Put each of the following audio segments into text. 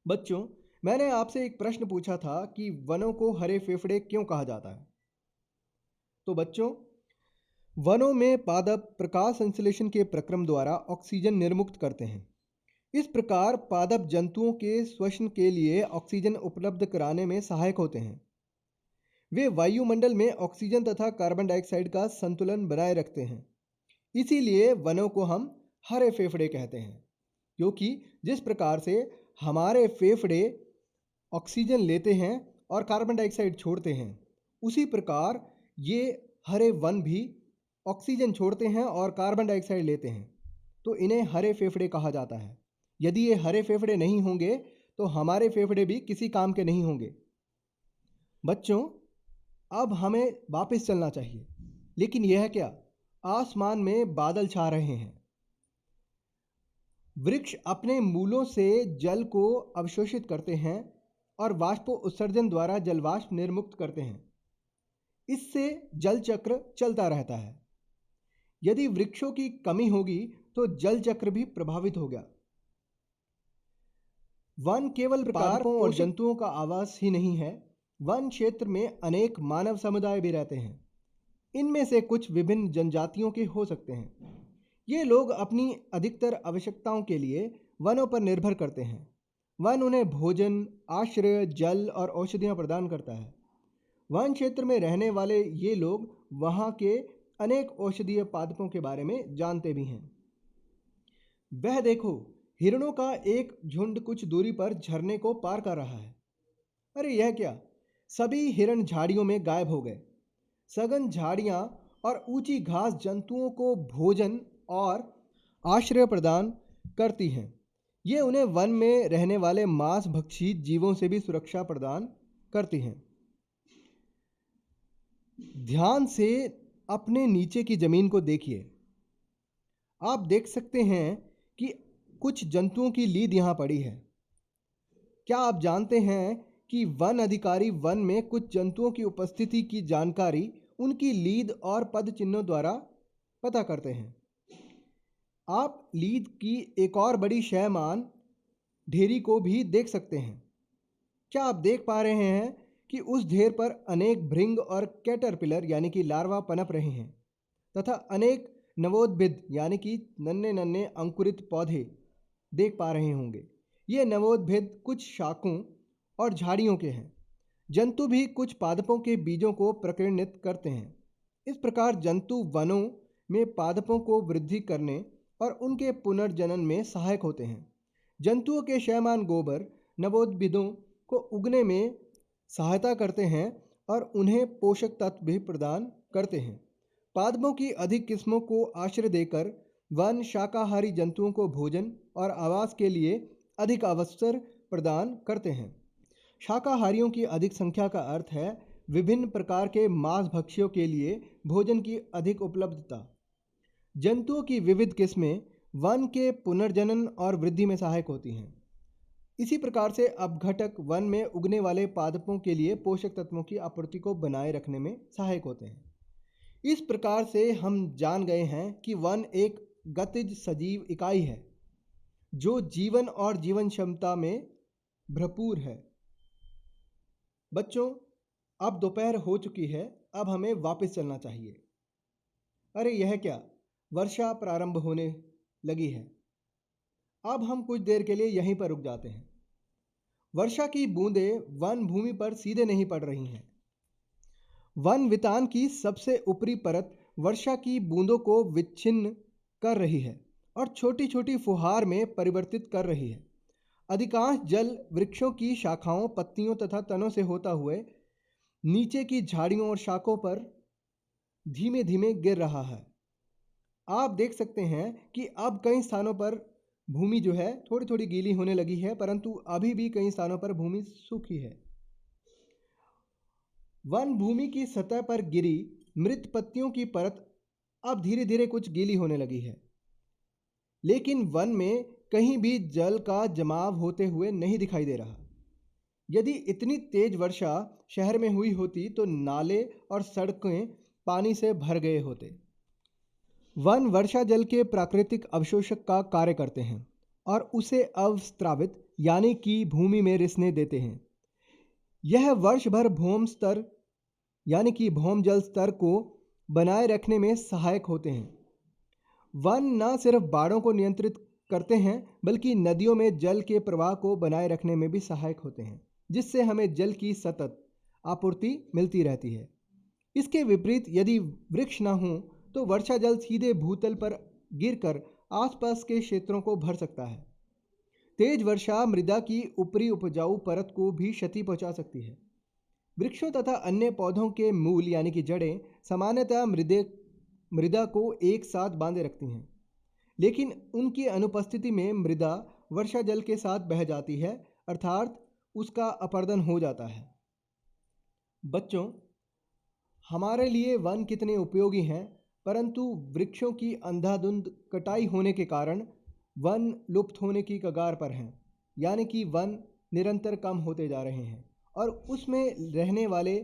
बच्चों, मैंने आपसे एक प्रश्न पूछा था कि वनों को हरे फेफड़े क्यों कहा जाता है। तो बच्चों, वनों में पादप प्रकाश संश्लेषण के प्रक्रम द्वारा ऑक्सीजन निर्मुक्त करते हैं। इस प्रकार पादप जंतुओं के श्वसन के लिए ऑक्सीजन उपलब्ध कराने में सहायक होते हैं। वे वायुमंडल में ऑक्सीजन तथा कार्बन डाइऑक्साइड का संतुलन बनाए रखते हैं। इसीलिए वनों को हम हरे फेफड़े कहते हैं, क्योंकि जिस प्रकार से हमारे फेफड़े ऑक्सीजन लेते हैं और कार्बन डाइऑक्साइड छोड़ते हैं, उसी प्रकार ये हरे वन भी ऑक्सीजन छोड़ते हैं और कार्बन डाइऑक्साइड लेते हैं। तो इन्हें हरे फेफड़े कहा जाता है। यदि ये हरे फेफड़े नहीं होंगे तो हमारे फेफड़े भी किसी काम के नहीं होंगे। बच्चों, अब हमें वापस चलना चाहिए, लेकिन यह क्या, आसमान में बादल छा रहे हैं। वृक्ष अपने मूलों से जल को अवशोषित करते हैं और वाष्प उत्सर्जन द्वारा जलवाष्प निर्मुक्त करते हैं। इससे जल चक्र चलता रहता है। यदि वृक्षों की कमी होगी तो जल चक्र भी प्रभावित होगा। वन केवल पादपों और जंतुओं का आवास ही नहीं है, वन क्षेत्र में अनेक मानव समुदाय भी रहते हैं। इनमें से कुछ विभिन्न जनजातियों के हो सकते हैं। ये लोग अपनी अधिकतर आवश्यकताओं के लिए वनों पर निर्भर करते हैं। वन उन्हें भोजन, आश्रय, जल और औषधियाँ प्रदान करता है। वन क्षेत्र में रहने वाले ये लोग वहाँ के अनेक औषधीय पादपों के बारे में जानते भी हैं। वह देखो, हिरणों का एक झुंड कुछ दूरी पर झरने को पार कर रहा है। अरे यह क्या, सभी हिरण झाड़ियों में गायब हो गए। सघन झाड़ियाँ और ऊंची घास जंतुओं को भोजन और आश्रय प्रदान करती हैं। ये उन्हें वन में रहने वाले मांस भक्षी जीवों से भी सुरक्षा प्रदान करती हैं। ध्यान से अपने नीचे की जमीन को देखिए। आप देख सकते हैं कि कुछ जंतुओं की लीद यहाँ पड़ी है। क्या आप जानते हैं कि वन अधिकारी वन में कुछ जंतुओं की उपस्थिति की जानकारी उनकी लीद और पद चिन्हों द्वारा पता करते हैं। आप लीद की एक और बड़ी शैमान ढेरी को भी देख सकते हैं। क्या आप देख पा रहे हैं कि उस ढेर पर अनेक भृंग और कैटरपिलर यानी कि लार्वा पनप रहे हैं तथा अनेक नवोद्भिद यानी कि नन्हे नन्हे अंकुरित पौधे देख पा रहे होंगे। ये नवोद्भिद कुछ शाखों और झाड़ियों के हैं। जंतु भी कुछ पादपों के बीजों को प्रकीर्णित करते हैं। इस प्रकार जंतु वनों में पादपों को वृद्धि करने और उनके पुनर्जनन में सहायक होते हैं। जंतुओं के शैमान गोबर नवोद्भिदों को उगने में सहायता करते हैं और उन्हें पोषक तत्व भी प्रदान करते हैं। पादपों की अधिक किस्मों को आश्रय देकर वन शाकाहारी जंतुओं को भोजन और आवास के लिए अधिक अवसर प्रदान करते हैं। शाकाहारियों की अधिक संख्या का अर्थ है विभिन्न प्रकार के मांस भक्षियों के लिए भोजन की अधिक उपलब्धता। जंतुओं की विविध किस्में वन के पुनर्जनन और वृद्धि में सहायक होती हैं। इसी प्रकार से अपघटक वन में उगने वाले पादपों के लिए पोषक तत्वों की आपूर्ति को बनाए रखने में सहायक होते हैं। इस प्रकार से हम जान गए हैं कि वन एक गतिज सजीव इकाई है जो जीवन और जीवन क्षमता में भरपूर है। बच्चों, अब दोपहर हो चुकी है, अब हमें वापस चलना चाहिए। अरे यह क्या, वर्षा प्रारंभ होने लगी है। अब हम कुछ देर के लिए यहीं पर रुक जाते हैं। वर्षा की बूंदें वन भूमि पर सीधे नहीं पड़ रही हैं। वन वितान की सबसे ऊपरी परत वर्षा की बूंदों को विच्छिन्न कर रही है और छोटी छोटी फुहार में परिवर्तित कर रही है। अधिकांश जल वृक्षों की शाखाओं, पत्तियों तथा तनों से होता हुए नीचे की झाड़ियों और शाखों पर धीमे धीमे गिर रहा है। आप देख सकते हैं कि अब कई स्थानों पर भूमि जो है थोड़ी थोड़ी गीली होने लगी है, परंतु अभी भी कई स्थानों पर भूमि सूखी है। वन भूमि की सतह पर गिरी मृत पत्तियों की परत अब धीरे धीरे कुछ गीली होने लगी है, लेकिन वन में कहीं भी जल का जमाव होते हुए नहीं दिखाई दे रहा। यदि इतनी तेज वर्षा शहर में हुई होती तो नाले और सड़कें पानी से भर गए होते। वन वर्षा जल के प्राकृतिक अवशोषक का कार्य करते हैं और उसे अवस्त्रावित यानी कि भूमि में रिसने देते हैं। यह वर्ष भर भौम स्तर यानी कि भौम जल स्तर को बनाए रखने में सहायक होते हैं। वन न सिर्फ बाढ़ों को नियंत्रित करते हैं बल्कि नदियों में जल के प्रवाह को बनाए रखने में भी सहायक होते हैं, जिससे हमें जल की सतत आपूर्ति मिलती रहती है। इसके विपरीत यदि वृक्ष न हों तो वर्षा जल सीधे भूतल पर गिरकर आसपास के क्षेत्रों को भर सकता है। तेज वर्षा मृदा की ऊपरी उपजाऊ परत को भी क्षति पहुंचा सकती है। वृक्षों तथा अन्य पौधों के मूल यानी कि जड़ें सामान्यतः मृदा को एक साथ बांधे रखती हैं, लेकिन उनकी अनुपस्थिति में मृदा वर्षा जल के साथ बह जाती है, अर्थात उसका अपरदन हो जाता है। बच्चों, हमारे लिए वन कितने उपयोगी हैं, परंतु वृक्षों की अंधाधुंध कटाई होने के कारण वन लुप्त होने की कगार पर हैं। यानी कि वन निरंतर कम होते जा रहे हैं और उसमें रहने वाले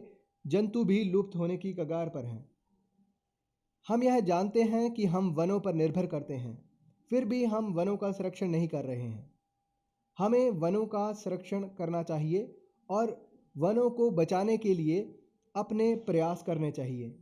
जंतु भी लुप्त होने की कगार पर हैं। हम यह जानते हैं कि हम वनों पर निर्भर करते हैं, फिर भी हम वनों का संरक्षण नहीं कर रहे हैं। हमें वनों का संरक्षण करना चाहिए और वनों को बचाने के लिए अपने प्रयास करने चाहिए।